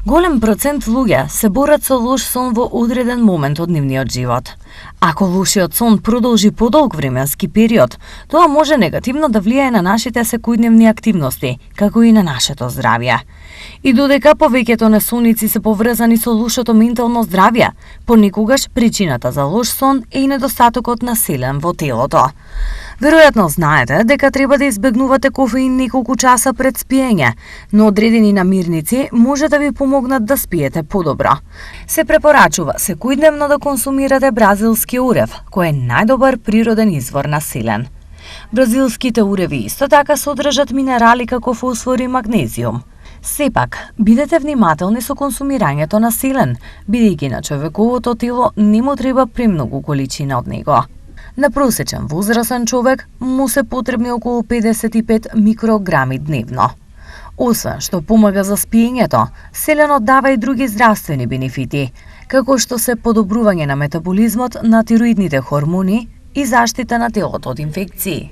Голем процент луѓе се борат со лош сон во одреден момент од нивниот живот. Ако лошиот сон продолжи подолг временски период, тоа може негативно да влијае на нашите секојдневни активности, како и на нашето здравје. И додека повеќето несоници се поврзани со лошото ментално здравје, понекогаш причината за лош сон е и недостатокот на селен во телото. Веројатно знаете дека треба да избегнувате кофеин неколку часа пред спиење, но одредени намирници може да ви помогнат да спиете подобро. Се препорачува секојдневно да консумирате бразилски урев, кој е најдобар природен извор на селен. Бразилските уреви исто така содржат минерали како фосфор и магнезиум. Сепак, бидете внимателни со консумирањето на селен, бидејќи на човековото тело не му треба премногу количина од него. На просечен возрастен човек му се потребни околу 55 микрограми дневно. Освен што помага за спиењето, селенот дава и други здравствени бенефити, како што се подобрување на метаболизмот на тироидните хормони и заштита на телото од инфекции.